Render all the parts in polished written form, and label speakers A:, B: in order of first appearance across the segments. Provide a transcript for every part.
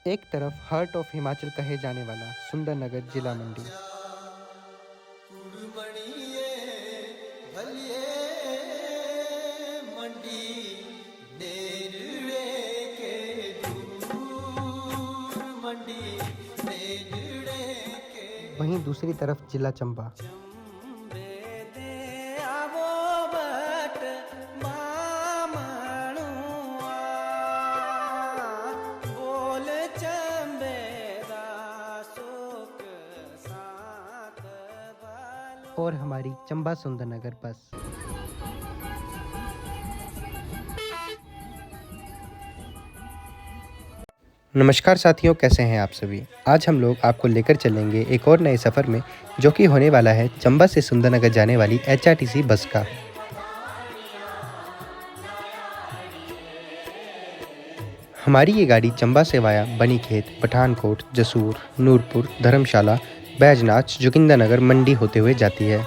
A: एक तरफ heart of Himachal कहे जाने वाला सुंदरनगर जिला मंडी, वहीं दूसरी तरफ जिला चंबा। और हमारी चंबा सुंदरनगर बस। नमस्कार साथियों, कैसे हैं आप सभी। आज हम लोग आपको लेकर चलेंगे एक और नए सफ़र में, जो कि होने वाला है चंबा से सुंदरनगर जाने वाली एचआरटीसी बस का। हमारी ये गाड़ी चंबा से वाया बनीखेत, पठानकोट, जसूर, नूरपुर, धर्मशाला, बैजनाथ, जोगिंद्रनगर, मंडी होते हुए जाती है।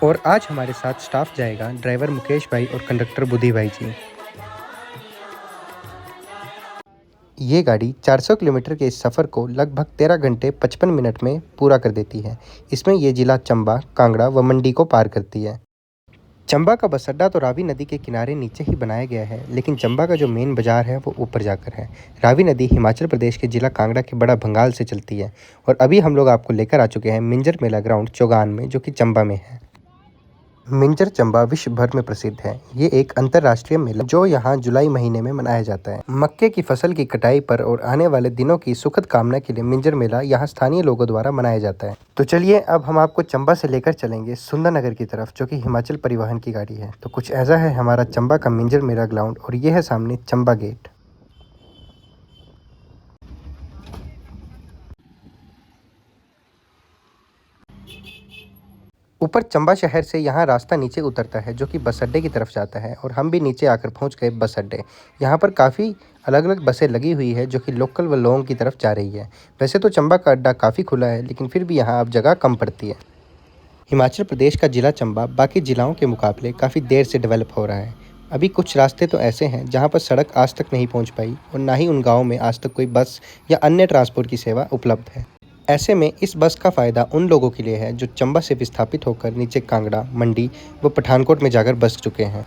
A: और आज हमारे साथ स्टाफ जाएगा, ड्राइवर मुकेश भाई और कंडक्टर बुद्धि भाई जी। ये गाड़ी 400 किलोमीटर के इस सफ़र को लगभग 13 घंटे 55 मिनट में पूरा कर देती है। इसमें ये जिला चंबा, कांगड़ा व मंडी को पार करती है। चंबा का बस अड्डा तो रावी नदी के किनारे नीचे ही बनाया गया है, लेकिन चंबा का जो मेन बाजार है वो ऊपर जाकर है। रावी नदी हिमाचल प्रदेश के जिला कांगड़ा के बड़ा भंगाल से चलती है। और अभी हम लोग आपको लेकर आ चुके हैं मिंजर मेला ग्राउंड चौगान में, जो कि चंबा में है। मिंजर चंबा विश्व भर में प्रसिद्ध है। ये एक अंतर्राष्ट्रीय मेला जो यहाँ जुलाई महीने में मनाया जाता है। मक्के की फसल की कटाई पर और आने वाले दिनों की सुखद कामना के लिए मिंजर मेला यहाँ स्थानीय लोगों द्वारा मनाया जाता है। तो चलिए अब हम आपको चंबा से लेकर चलेंगे सुंदरनगर की तरफ, जो कि हिमाचल परिवहन की गाड़ी है। तो कुछ ऐसा है हमारा चंबा का मिंजर मेला ग्राउंड, और ये है सामने चंबा गेट। ऊपर चंबा शहर से यहाँ रास्ता नीचे उतरता है, जो कि बस अड्डे की तरफ जाता है। और हम भी नीचे आकर पहुँच गए बस अड्डे। यहाँ पर काफ़ी अलग अलग बसें लगी हुई है, जो कि लोकल व लोगों की तरफ जा रही है। वैसे तो चंबा का अड्डा काफ़ी खुला है, लेकिन फिर भी यहाँ अब जगह कम पड़ती है। हिमाचल प्रदेश का जिला चंबा बाकी जिलाओं के मुकाबले काफ़ी देर से डेवलप हो रहा है। अभी कुछ रास्ते तो ऐसे हैं जहाँ पर सड़क आज तक नहीं पहुँच पाई, और ना ही उन गाँवों में आज तक कोई बस या अन्य ट्रांसपोर्ट की सेवा उपलब्ध है। ऐसे में इस बस का फ़ायदा उन लोगों के लिए है जो चंबा से विस्थापित होकर नीचे कांगड़ा, मंडी व पठानकोट में जाकर बस चुके हैं।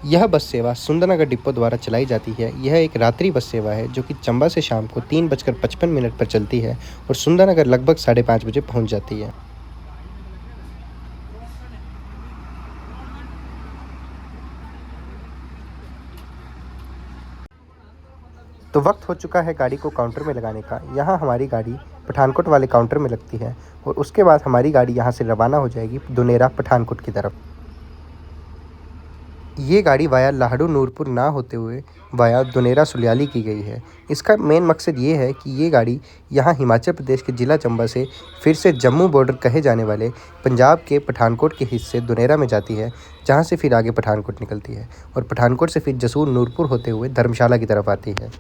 A: यह बस सेवा सुंदरनगर डिपो द्वारा चलाई जाती है। यह एक रात्रि बस सेवा है, जो कि चंबा से शाम को 3:55 पर चलती है और सुंदरनगर लगभग 5:30 बजे पहुंच जाती है। तो वक्त हो चुका है गाड़ी को काउंटर में लगाने का। यहाँ हमारी गाड़ी पठानकोट वाले काउंटर में लगती है, और उसके बाद हमारी गाड़ी यहाँ से रवाना हो जाएगी दुनेरा पठानकोट की तरफ। ये गाड़ी वाया लाहड़ू नूरपुर ना होते हुए वाया दुनेरा सुलियाली की गई है। इसका मेन मकसद ये है कि ये गाड़ी यहाँ हिमाचल प्रदेश के ज़िला चंबा से फिर से जम्मू बॉर्डर कहे जाने वाले पंजाब के पठानकोट के हिस्से दुनेरा में जाती है, जहाँ से फिर आगे पठानकोट निकलती है, और पठानकोट से फिर जसूर नूरपुर होते हुए धर्मशाला की तरफ आती है।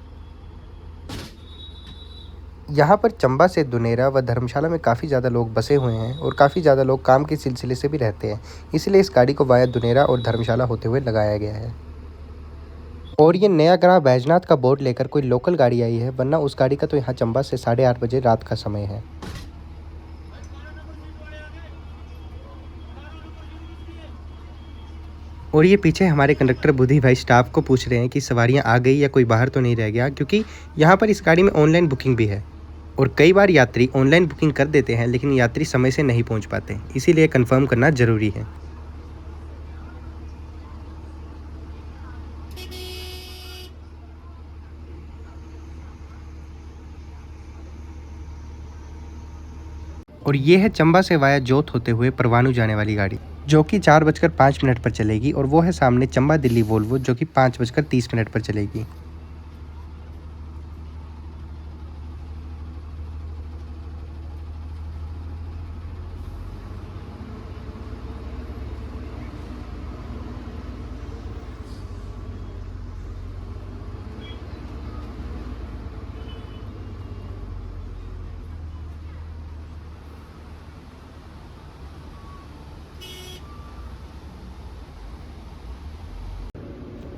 A: यहाँ पर चंबा से दुनेरा व धर्मशाला में काफ़ी ज़्यादा लोग बसे हुए हैं, और काफ़ी ज़्यादा लोग काम के सिलसिले से भी रहते हैं। इसलिए इस गाड़ी को वाया दुनेरा और धर्मशाला होते हुए लगाया गया है। और ये नया ग्राम बैजनाथ का बोर्ड लेकर कोई लोकल गाड़ी आई है, वरना उस गाड़ी का तो यहाँ चंबा से 8:30 बजे रात का समय है। और ये पीछे हमारे कंडक्टर बुद्धि भाई स्टाफ को पूछ रहे हैं कि सवारियाँ आ गई या कोई बाहर तो नहीं रह गया, क्योंकि यहाँ पर इस गाड़ी में ऑनलाइन बुकिंग भी है। और कई बार यात्री ऑनलाइन बुकिंग कर देते हैं, लेकिन यात्री समय से नहीं पहुँच पाते, इसीलिए कंफर्म करना ज़रूरी है। और ये है चंबा से वाया जोत होते हुए परवाणू जाने वाली गाड़ी, जो कि 4:05 पर चलेगी। और वो है सामने चंबा दिल्ली वोल्वो, जो कि 5:30 पर चलेगी।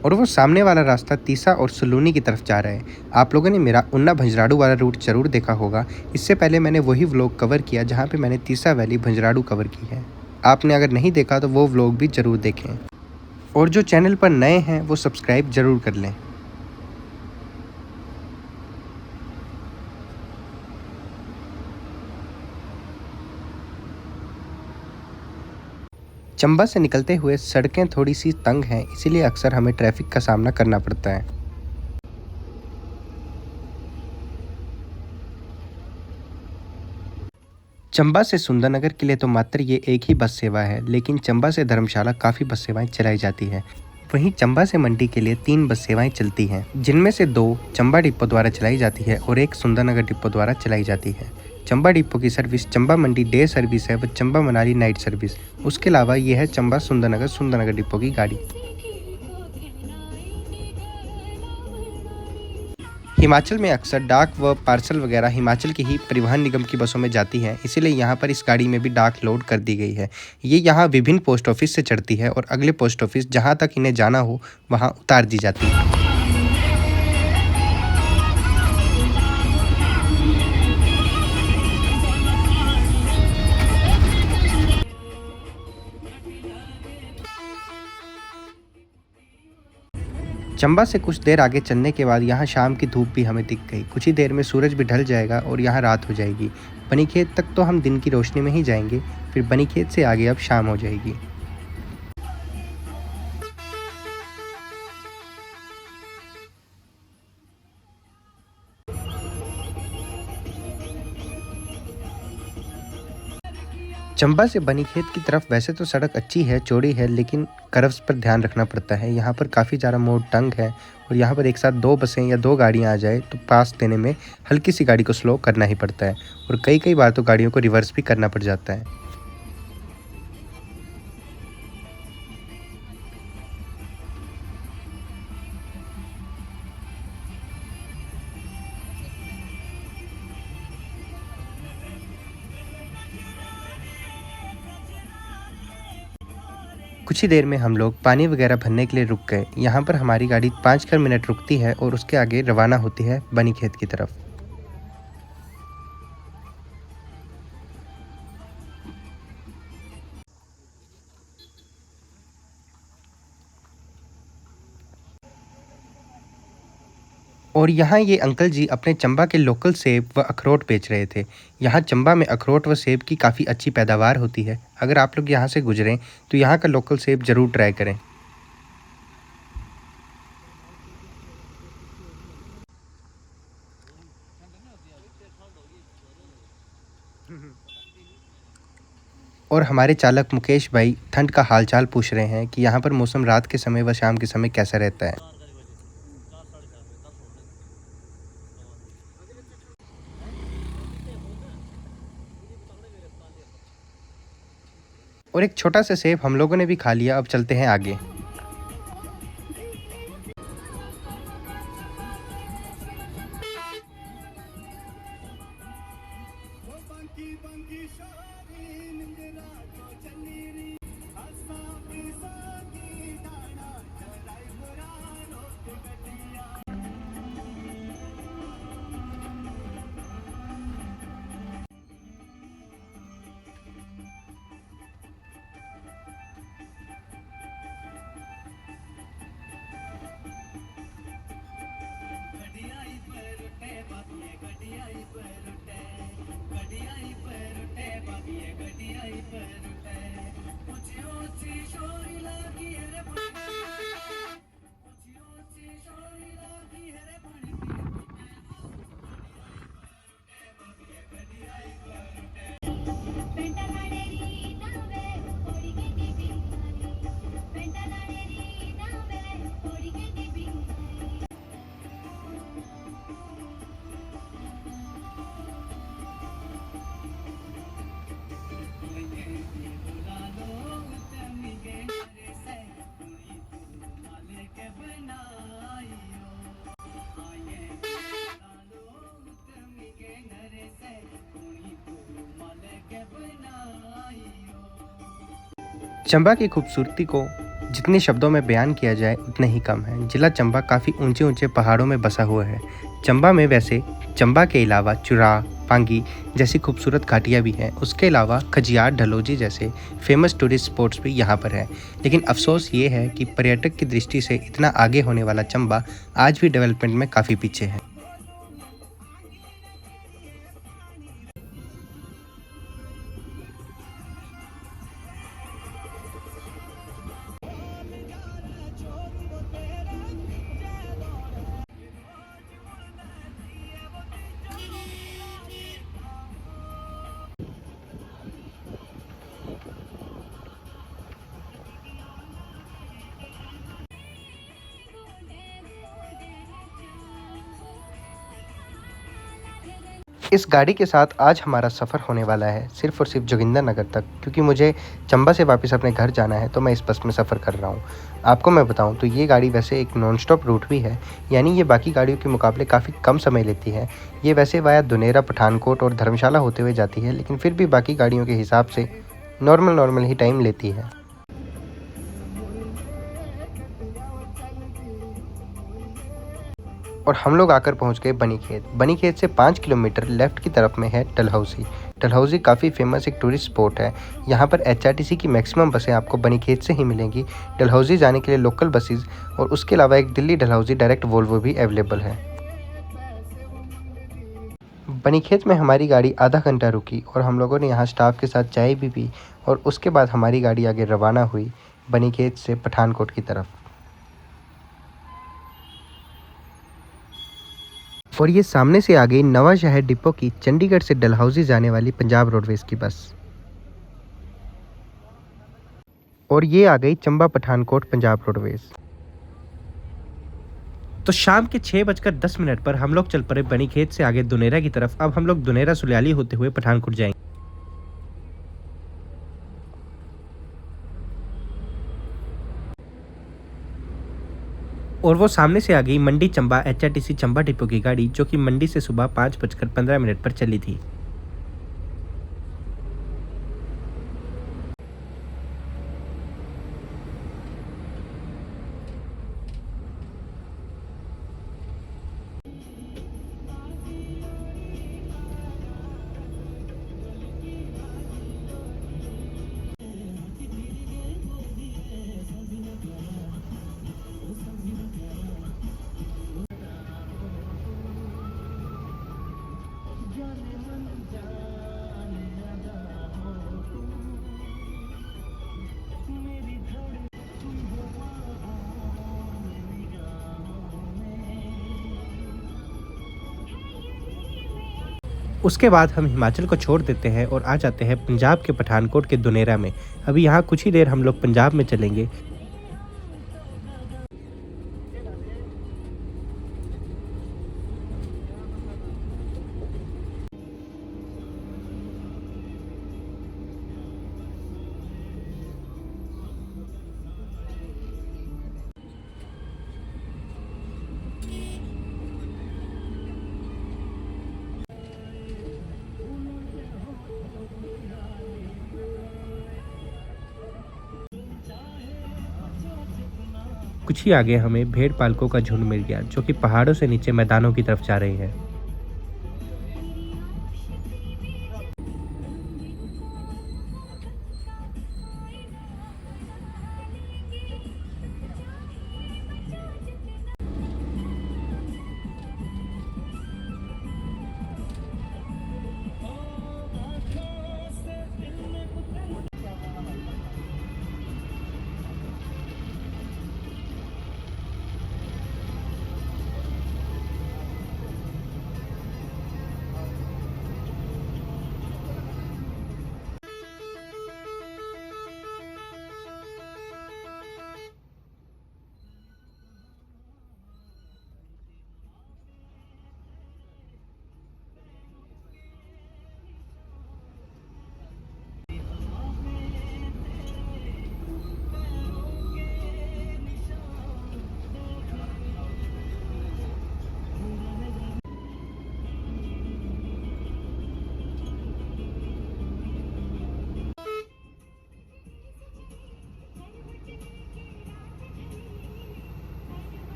A: और और वो सामने वाला रास्ता तीसा और सलूनी की तरफ जा रहा है। आप लोगों ने मेरा उन्ना भंजराड़ू वाला रूट ज़रूर देखा होगा। इससे पहले मैंने वही व्लॉग कवर किया जहाँ पे मैंने तीसा वैली भंजराड़ू कवर की है। आपने अगर नहीं देखा तो वो व्लॉग भी ज़रूर देखें, और जो चैनल पर नए हैं वो सब्सक्राइब ज़रूर कर लें। चंबा से निकलते हुए सड़कें थोड़ी सी तंग हैं, इसीलिए अक्सर हमें ट्रैफिक का सामना करना पड़ता है। चंबा से सुंदरनगर के लिए तो मात्र ये एक ही बस सेवा है, लेकिन चंबा से धर्मशाला काफ़ी बस सेवाएं चलाई जाती है। वहीं चंबा से मंडी के लिए 3 बस सेवाएं चलती हैं, जिनमें से 2 चंबा डिपो द्वारा चलाई जाती है और एक सुंदरनगर डिपो द्वारा चलाई जाती है। चंबा डिपो की service Chamba Mandi day service है व चंबा मनाली नाइट सर्विस। उसके अलावा ये है चंबा सुंदरनगर डिपो की गाड़ी। हिमाचल में अक्सर डाक व पार्सल वगैरह हिमाचल की ही परिवहन निगम की बसों में जाती हैं, इसीलिए यहाँ पर इस गाड़ी में भी डाक लोड कर दी गई है। ये यहाँ विभिन्न पोस्ट ऑफिस से चढ़ती है और अगले पोस्ट ऑफिस जहाँ तक इन्हें जाना हो वहाँ उतार दी जाती है। चंबा से कुछ देर आगे चलने के बाद यहाँ शाम की धूप भी हमें दिख गई। कुछ ही देर में सूरज भी ढल जाएगा और यहाँ रात हो जाएगी। बनीखेत तक तो हम दिन की रोशनी में ही जाएंगे, फिर बनीखेत से आगे अब शाम हो जाएगी। चंबा से बनीखेत की तरफ वैसे तो सड़क अच्छी है, चौड़ी है, लेकिन कर्व्स पर ध्यान रखना पड़ता है। यहाँ पर काफ़ी ज़्यादा मोड़ तंग है और यहाँ पर एक साथ 2 बसें या 2 गाड़ियाँ आ जाए तो पास देने में हल्की सी गाड़ी को स्लो करना ही पड़ता है, और कई बार तो गाड़ियों को रिवर्स भी करना पड़ जाता है। कुछ ही देर में हम लोग पानी वगैरह भरने के लिए रुक गए। यहाँ पर हमारी गाड़ी 5 मिनट रुकती है और उसके आगे रवाना होती है बनीखेत की तरफ। और यहाँ ये अंकल जी अपने चंबा के लोकल सेब व अखरोट बेच रहे थे। यहाँ चंबा में अखरोट व सेब की काफ़ी अच्छी पैदावार होती है। अगर आप लोग यहाँ से गुजरें तो यहाँ का लोकल सेब ज़रूर ट्राई करें। और हमारे चालक मुकेश भाई ठंड का हालचाल पूछ रहे हैं कि यहाँ पर मौसम रात के समय व शाम के समय कैसा रहता है। और एक छोटा सा सेब हम लोगों ने भी खा लिया। अब चलते हैं आगे। चंबा की खूबसूरती को जितने शब्दों में बयान किया जाए उतने ही कम है। जिला चंबा काफ़ी ऊंचे ऊंचे पहाड़ों में बसा हुआ है। चंबा में वैसे चंबा के अलावा चुराह, पांगी जैसी खूबसूरत घाटियाँ भी हैं। उसके अलावा खजियार, डलहौजी जैसे फेमस टूरिस्ट स्पॉट्स भी यहाँ पर हैं। लेकिन अफसोस ये है कि पर्यटक की दृष्टि से इतना आगे होने वाला चंबा आज भी डेवलपमेंट में काफ़ी पीछे है। इस गाड़ी के साथ आज हमारा सफ़र होने वाला है सिर्फ़ और सिर्फ जोगिंदरनगर तक, क्योंकि मुझे चंबा से वापस अपने घर जाना है तो मैं इस बस में सफ़र कर रहा हूँ। आपको मैं बताऊँ तो ये गाड़ी वैसे एक नॉन स्टॉप रूट भी है, यानी ये बाकी गाड़ियों के मुकाबले काफ़ी कम समय लेती है। ये वैसे वाया दुनेरा, पठानकोट और धर्मशाला होते हुए जाती है, लेकिन फिर भी बाकी गाड़ियों के हिसाब से नॉर्मल ही टाइम लेती है। और हम लोग आकर पहुंच गए बनीखेत। बनीखेत से 5 किलोमीटर लेफ्ट की तरफ में है डलहौजी। डलहौजी काफ़ी फेमस एक टूरिस्ट स्पॉट है। यहाँ पर एचआरटीसी की मैक्सिमम बसें आपको बनीखेत से ही मिलेंगी। डलहौजी जाने के लिए लोकल बसेस और उसके अलावा एक दिल्ली डलहौजी डायरेक्ट वोल्वो भी अवेलेबल है। बनीखेत में हमारी गाड़ी आधा घंटा रुकी और हम लोगों ने यहाँ स्टाफ के साथ चाय भी पी और उसके बाद हमारी गाड़ी आगे रवाना हुई बनीखेत से पठानकोट की तरफ। और ये सामने से आ गई नवा शहर डिपो की चंडीगढ़ से डलहौजी जाने वाली पंजाब रोडवेज की बस। और ये आ गई चंबा पठानकोट पंजाब रोडवेज। तो शाम के 6:10 पर हम लोग चल पड़े बनीखेत से आगे दुनेरा की तरफ। अब हम लोग दुनेरा सुलियाली होते हुए पठानकोट जाएंगे। और वो सामने से आ गई मंडी चंबा एचआरटीसी चंबा डिपो की गाड़ी, जो कि मंडी से सुबह 5:15 पर चली थी। उसके बाद हम हिमाचल को छोड़ देते हैं और आ जाते हैं पंजाब के पठानकोट के दुनेरा में। अभी यहाँ कुछ ही देर हम लोग पंजाब में चलेंगे। कुछ ही आगे हमें भेड़ पालकों का झुंड मिल गया, जो कि पहाड़ों से नीचे मैदानों की तरफ जा रहे हैं।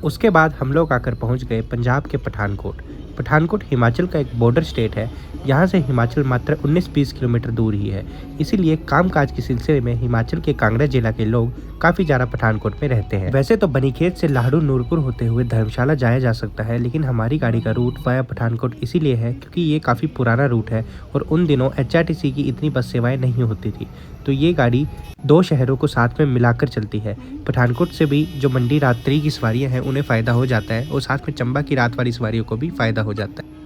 A: उसके बाद हम लोग आकर पहुंच गए पंजाब के पठानकोट। पठानकोट हिमाचल का एक बॉर्डर स्टेट है। यहाँ से हिमाचल मात्र 19-20 किलोमीटर दूर ही है। इसीलिए कामकाज के सिलसिले में हिमाचल के कांगड़ा जिला के लोग काफ़ी ज़्यादा पठानकोट में रहते हैं। वैसे तो बनीखेत से लाहड़ू नूरपुर होते हुए धर्मशाला जाया जा सकता है, लेकिन हमारी गाड़ी का रूट वाया पठानकोट इसीलिए है क्योंकि ये काफ़ी पुराना रूट है और उन दिनों HRTC की इतनी बस सेवाएँ नहीं होती थी। तो ये गाड़ी 2 शहरों को साथ में मिलाकर चलती है। पठानकोट से भी जो मंडी रात्रि की सवारियां हैं उन्हें फ़ायदा हो जाता है और साथ में चंबा की रात वाली सवारियों को भी फ़ायदा हो जाता है।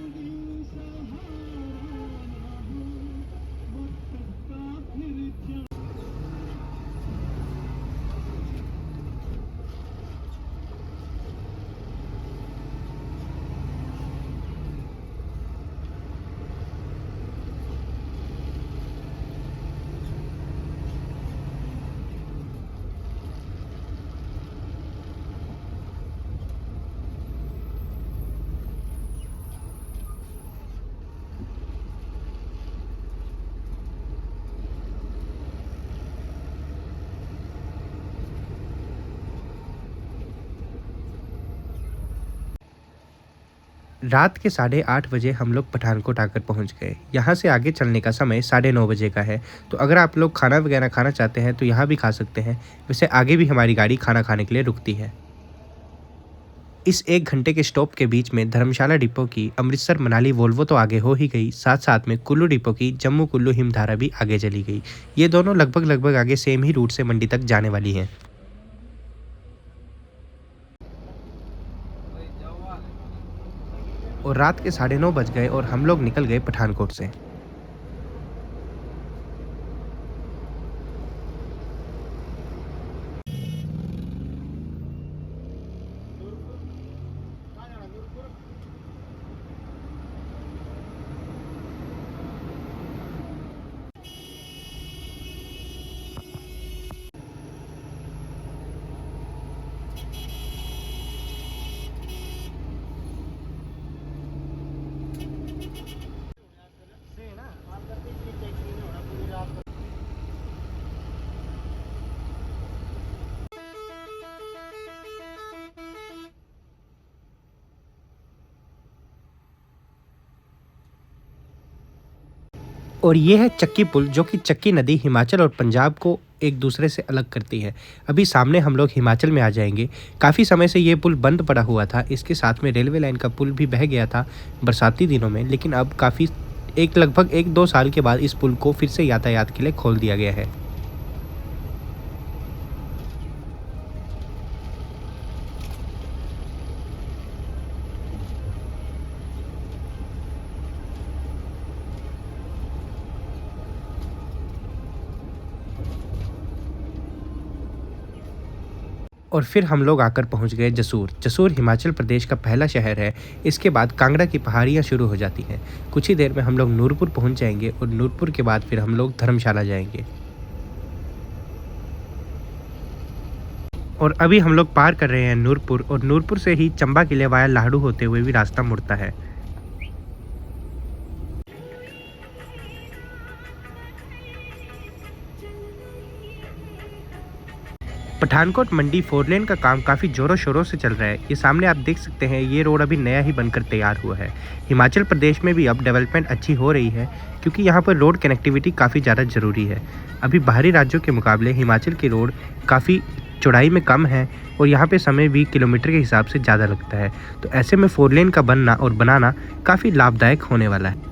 A: रात के 8:30 बजे हम लोग पठानकोट आकर पहुंच गए। यहाँ से आगे चलने का समय 9:30 बजे का है। तो अगर आप लोग खाना वगैरह खाना चाहते हैं तो यहाँ भी खा सकते हैं। वैसे आगे भी हमारी गाड़ी खाना खाने के लिए रुकती है। इस 1 घंटे के स्टॉप के बीच में धर्मशाला डिपो की अमृतसर मनाली वोल्वो तो आगे हो ही गई, साथ साथ में कुल्लू डिपो की जम्मू कुल्लू हिमधारा भी आगे चली गई। ये दोनों लगभग आगे सेम ही रूट से मंडी तक जाने वाली हैं। और रात के 9:30 बज गए और हम लोग निकल गए पठानकोट से। और ये है चक्की पुल, जो कि चक्की नदी हिमाचल और पंजाब को एक दूसरे से अलग करती है। अभी सामने हम लोग हिमाचल में आ जाएंगे। काफ़ी समय से ये पुल बंद पड़ा हुआ था। इसके साथ में रेलवे लाइन का पुल भी बह गया था बरसाती दिनों में, लेकिन अब काफ़ी लगभग 1-2 साल के बाद इस पुल को फिर से यातायात के लिए खोल दिया गया है। और फिर हम लोग आकर पहुंच गए जसूर। जसूर हिमाचल प्रदेश का पहला शहर है। इसके बाद कांगड़ा की पहाड़ियाँ शुरू हो जाती हैं। कुछ ही देर में हम लोग नूरपुर पहुंच जाएंगे और नूरपुर के बाद फिर हम लोग धर्मशाला जाएंगे। और अभी हम लोग पार कर रहे हैं नूरपुर, और नूरपुर से ही चंबा के लिए वाया लाहड़ू होते हुए भी रास्ता मुड़ता है। पठानकोट मंडी 4 लेन का काम काफ़ी ज़ोरों शोरों से चल रहा है। ये सामने आप देख सकते हैं, ये रोड अभी नया ही बनकर तैयार हुआ है। हिमाचल प्रदेश में भी अब डेवलपमेंट अच्छी हो रही है क्योंकि यहाँ पर रोड कनेक्टिविटी काफ़ी ज़्यादा ज़रूरी है। अभी बाहरी राज्यों के मुकाबले हिमाचल की रोड काफ़ी चौड़ाई में कम है और यहाँ पे समय भी किलोमीटर के हिसाब से ज़्यादा लगता है। तो ऐसे में 4 लेन का बनना और बनाना काफ़ी लाभदायक होने वाला है।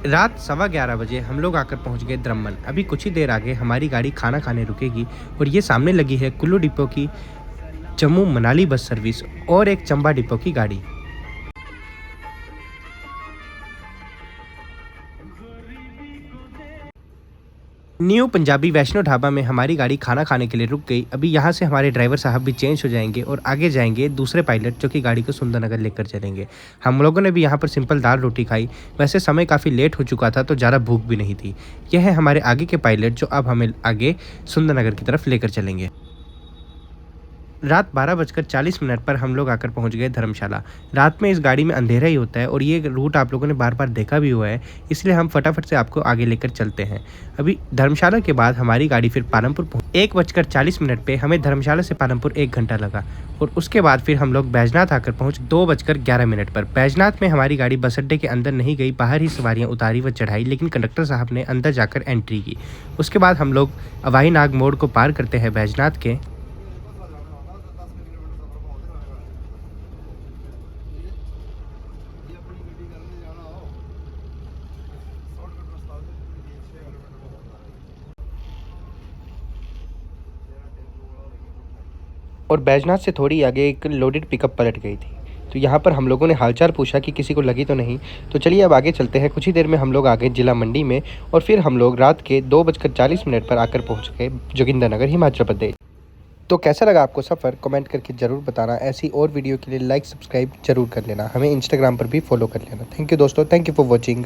A: रात 11:15 बजे हम लोग आकर पहुंच गए द्रम्मन। अभी कुछ ही देर आगे हमारी गाड़ी खाना खाने रुकेगी और ये सामने लगी है कुल्लू डिपो की जम्मू मनाली बस सर्विस और एक चंबा डिपो की गाड़ी। न्यू पंजाबी वैष्णो ढाबा में हमारी गाड़ी खाना खाने के लिए रुक गई। अभी यहाँ से हमारे ड्राइवर साहब भी चेंज हो जाएंगे और आगे जाएंगे दूसरे पायलट जो कि गाड़ी को सुंदरनगर लेकर चलेंगे। हम लोगों ने भी यहाँ पर सिंपल दाल रोटी खाई। वैसे समय काफ़ी लेट हो चुका था तो ज़्यादा भूख भी नहीं थी। यह है हमारे आगे के पायलट जो अब हमें आगे सुंदरनगर की तरफ लेकर चलेंगे। रात 12:40 पर हम लोग आकर पहुंच गए धर्मशाला। रात में इस गाड़ी में अंधेरा ही होता है और ये रूट आप लोगों ने बार-बार देखा भी हुआ है, इसलिए हम फटाफट से आपको आगे लेकर चलते हैं। अभी धर्मशाला के बाद हमारी गाड़ी फिर पालमपुर 1:40 पे हमें धर्मशाला से पालमपुर 1 घंटा लगा और उसके बाद फिर हम लोग बैजनाथ आकर पहुँचे 2:11 पर। बैजनाथ में हमारी गाड़ी बस अड्डे के अंदर नहीं गई, बाहर ही सवारियाँ उतारी व चढ़ाई, लेकिन कंडक्टर साहब ने अंदर जाकर एंट्री की। उसके बाद हम लोग अवाईनाग मोड़ को पार करते हैं बैजनाथ के। और बैजनाथ से थोड़ी आगे एक लोडेड पिकअप पलट गई थी, तो यहाँ पर हम लोगों ने हालचाल पूछा कि किसी को लगी तो नहीं। तो चलिए अब आगे चलते हैं। कुछ ही देर में हम लोग आ गए जिला मंडी में और फिर हम लोग रात के 2:40 पर आकर पहुँच गए जोगिंदरनगर, हिमाचल प्रदेश। तो कैसा लगा आपको सफ़र, कमेंट करके ज़रूर बताना। ऐसी और वीडियो के लिए लाइक सब्सक्राइब ज़रूर कर लेना। हमें इंस्टाग्राम पर भी फॉलो कर लेना। थैंक यू दोस्तों, थैंक यू फॉर वॉचिंग।